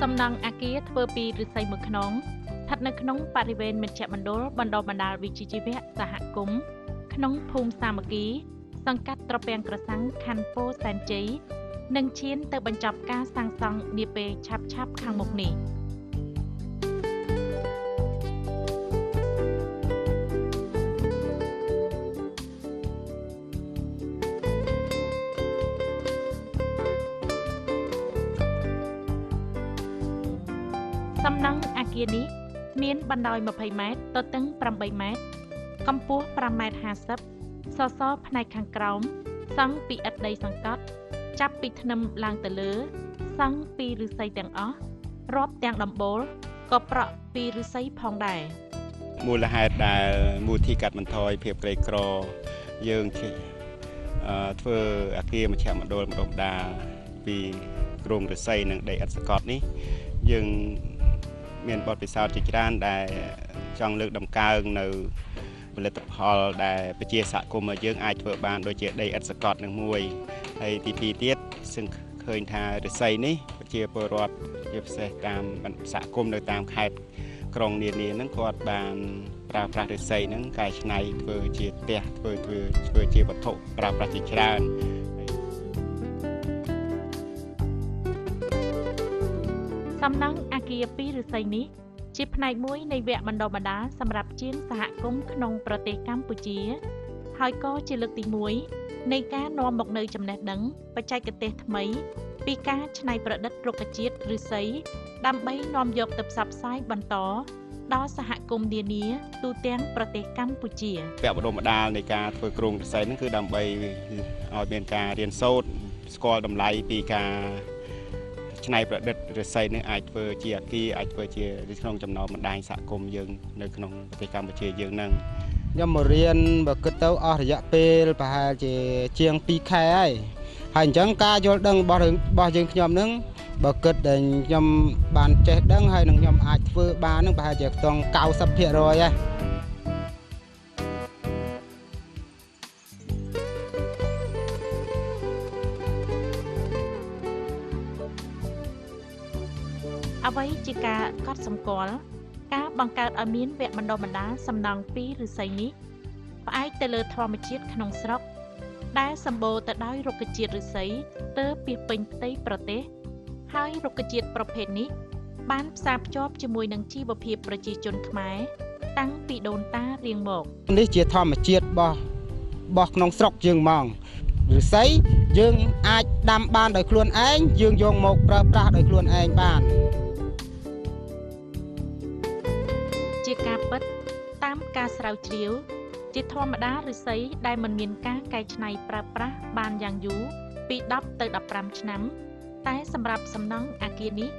សំណង់អាគារធ្វើពីឫស្សីមួយខ្នងស្ថិតនៅក្នុងបរិវេណមជ្ឈមណ្ឌលបណ្ដុះបណ្ដាលវិជ្ជាជីវៈសហគមន៍ក្នុងភូមិសាមគ្គីសង្កាត់ត្រពាំងក្រសាំងខណ្ឌពោធិ៍សែនជ័យនឹងឈានទៅបញ្ចប់ការសាងសង់នាពេលឆាប់ៗខាងមុខនេះសំណង់អាគារនេះមានបណ្ដោយ20ម៉ែត្រទទឹង8ម៉ែត្រកម្ពស់5ម៉ែត្រ50សសរផ្នែកខាងក្រោមសង់ពីឥដ្ឋដីសង្កត់ចាប់ពីធ្នឹមឡើងទៅលើសង់ពីឫស្សីទាំងអស់រាប់ទាំងដំបូលក៏ប្រក់ពីឫស្សីផងដែរមូលហេតុដែលមូលនិធិកាត់បន្ថយភាពក្រីក្រយើងធ្វើអាគារមជ្ឈមណ្ឌលបណ្ដុះបណ្ដាលពីគ្រោងឫស្សីនិងដីឥដ្ឋសង្កត់នេះយើងមានបទពិសោធន៍ជាច្រើនដែលចង់លើកតម្កើងនៅផលិតផលដែលប្រជាសហគមន៍យើងអាចធ្វើបានដូចជាដីឥដ្ឋសង្កត់នឹងមួយហើយទី2ទៀតซึ่งឃើញថាឫស្សីនេះប្រជាពលរដ្ឋជាពិសេសតាមសហគមន៍នៅតាមខេត្តក្រុងនានាហ្នឹងគាត់បានប្រើប្រាស់ឫស្សីហ្នឹងកែច្នៃធ្វើជាផ្ទះធ្វើជាវត្ថុប្រើប្រាស់ជាច្រើនសំណង់អាគារពីឫស្សីនេះជាផ្នែកមួយនៃវគ្គបណ្ដុះបណ្ដាលសម្រាប់ជាងសហគមន៍ក្នុងប្រទេសកម្ពុជាហើយក៏ជាលើកទី1នៃការនាំមកនូវចំណេះដឹងបច្ចេកទេសថ្មីពីការច្នៃប្រឌិតរុក្ខជាតិឫស្សីដើម្បីនាំយកទៅផ្សព្វផ្សាយបន្តដល់សហគមន៍នានាទូទាំងប្រទេសកម្ពុជាវគ្គបណ្ដុះបណ្ដាលនៃការធ្វើគ្រោងឫស្សីហ្នឹងគឺដើម្បីឲ្យមានការរៀនសូត្រស្គាល់តម្លៃពីការច្នៃប្រឌិតឫស្សីនេះអាចធ្វើជាអាគារអាចធ្វើជាក្នុងចំណោមបណ្ដាញសហគមន៍យើងនៅក្នុងប្រទេសកម្ពុជាយើងហ្នឹងខ្ញុំមករៀនបើគិតទៅអស់រយៈពេលប្រហែលជាង2ខែហើយអញ្ចឹងការយល់ដឹងរបស់យើងខ្ញុំហ្នឹងបើគិតតែខ្ញុំបានចេះដឹងហើយនឹងខ្ញុំអាចធ្វើបានហ្នឹងប្រហែលជាខ្ទង់ 90% ហើយអ្វីជាការកត់សម្គាល់ការបង្កើតឲ្យមានវគ្គបណ្ដុះបណ្ដាលសំណង់ពីឫស្សីនេះផ្អែកទៅលើធម្មជាតិក្នុងស្រុកដែលសម្បូរទៅដោយរុក្ខជាតិឫស្សីទើបពាសពេញផ្ទៃប្រទេសហើយរុក្ខជាតិប្រភេទនេះបានផ្សារភ្ជាប់ជាមួយនឹងជីវភាពប្រជាជនខ្មែរតាំងពីដូនតារៀងមកនេះជាធម្មជាតិរបស់ក្នុងស្រុកយើងហ្មងឫស្សីយើងអាចដាំបានដោយខ្លួនឯងយើងយកមកប្រើប្រាស់ដោយខ្លួនឯងបានជាការពិតតាមការស្រាវជ្រាវជាធម្មតាឫស្សីដែលមិនមានការកែច្នៃប្រើប្រាស់បានយ៉ាងយូរពី10ទៅ15ឆ្នាំតែសម្រាប់សំណង់អាគារនេះ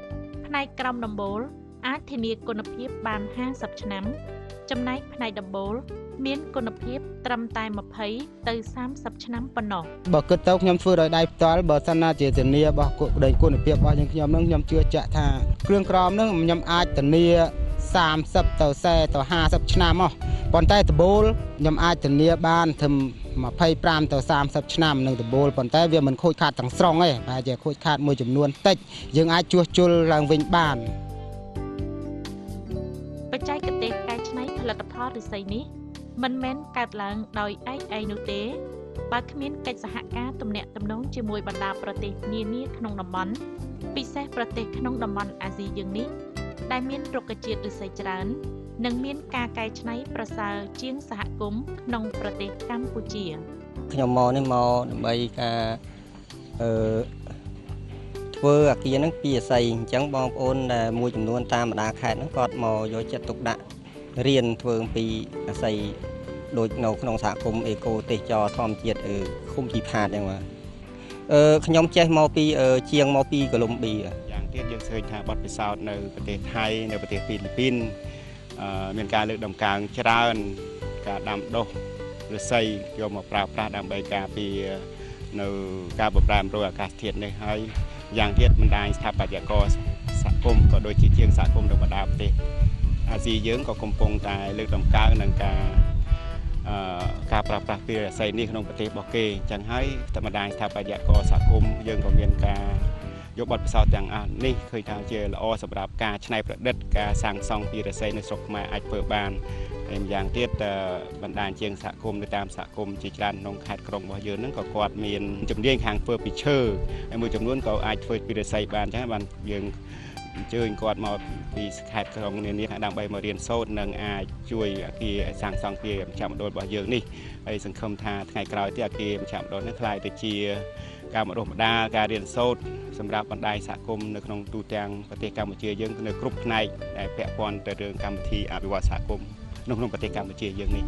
ផ្នែកក្រោមដំបូលអាចធានាគុណភាពបាន50ឆ្នាំចំណែកផ្នែកដំបូលមានគុណភាពត្រឹមតែ20ទៅ30ឆ្នាំប៉ុណ្ណោះបើគិតទៅខ្ញុំធ្វើដោយដៃផ្ទាល់បើសិនណាជាធានារបស់គុណភាពរបស់ខ្ញុំនឹងខ្ញុំជឿជាក់ថាគ្រឿងក្រមនឹងខ្ញុំអាចធានា30ទៅ40ទៅ50ឆ្នាំហ៎ប៉ុន្តែដំបូលខ្ញុំអាចធានាបានถึง25ទៅ30ឆ្នាំនឹងដំបូលប៉ុន្តែវាមិនខូចខាតទាំងស្រុងទេប្រហែលជាខូចខាតមួយចំនួនតិចយើងអាចជួសជុលឡើងវិញបានបច្ចេកទេសកែច្នៃផលិតផលឫស្សីនេះមិនមែនកើតឡើងដោយឯកឯងនោះទេបើគ្មានកិច្ចសហការទំនាក់ទំនងជាមួយបណ្ដាប្រទេសនានាក្នុងតំបន់ពិសេសប្រទេសក្នុងតំបន់អាស៊ីយើងនេះដែលមានរុក្ខជាតិឫស្សីច្រើននិងមានការកែច្នៃប្រសើរជាងសហគមន៍ក្នុងប្រទេសកម្ពុជាខ្ញុំមកនេះមកដើម្បីការធ្វើអាគារហ្នឹងពីឫស្សីអញ្ចឹងបងប្អូនដែលមួយចំនួនតាមបណ្ដាខេត្តហ្នឹងគាត់មកយកចិត្តទុកដាក់រៀនធ្វើពីឫស្សីដូចនៅក្នុងសហគមន៍អេកូទេសចរធម្មជាតិឃុំជីផាតអញ្ចឹងបាទខ្ញុំចេះមកពីជាងមកពីកូឡុំប៊ីយ៉ាងទៀតយើងឃើញថាបទពិសោធន៍នៅប្រទេសថៃនៅប្រទេសហ្វីលីពីនមានការលើកតម្កើងច្រើនការដាំដុះឫស្សីយកមកប្រើប្រាស់ដើម្បីការពារនៅការបម្រែបម្រួលអាកាសធាតុនេះហើយយ៉ាងទៀតបណ្ដាញស្ថាបត្យករសហគមន៍ក៏ដូចជាជាងសហគមន៍នៅបណ្ដាប្រទេសអាស៊ីយើងក៏កំពុងតែលើកតម្កើងនឹងការប្រើប្រាស់ពីឫស្សីនេះក្នុងប្រទេសរបស់គេអញ្ចឹងហើយបណ្ដាញស្ថាបត្យករសហគមន៍យើងក៏មានការ យកបទពិសោធន៍ទាំងអស់នេះឃើញថាជាល្អសម្រាប់ការច្នៃប្រឌិតការសាងសង់ពីឫស្សីនៅស្រុកខ្មែរអាចធ្វើបានហើយម្យ៉ាងទៀតបណ្ដាញជាងសហគមន៍នៅតាមសហគមន៍ជាច្រើនក្នុងខេត្តក្រុងរបស់យើងហ្នឹងក៏គាត់មានជំនាញខាងធ្វើពីឈើហើយមួយចំនួនក៏អាចធ្វើពីឫស្សីបានអញ្ចឹងបានយើងអញ្ជើញគាត់មកពីខេត្តក្រុងនានាដើម្បីមករៀនសូត្រនិងអាចជួយអាគារសាងសង់ពីមជ្ឈមណ្ឌលរបស់យើងនេះហើយសង្ឃឹមថាថ្ងៃក្រោយទៀតអាគារមជ្ឈមណ្ឌលនេះក្លាយទៅជាការបណ្ដុះបណ្ដាលការរៀនសូត្រសម្រាប់បណ្ដាញសហគមន៍នៅក្នុងទូទាំងប្រទេសកម្ពុជាយើងនៅគ្រប់ផ្នែកដែលពាក់ព័ន្ធទៅរឿងកម្មវិធីអភិវឌ្ឍសហគមន៍ក្នុងប្រទេសកម្ពុជាយើងនេះ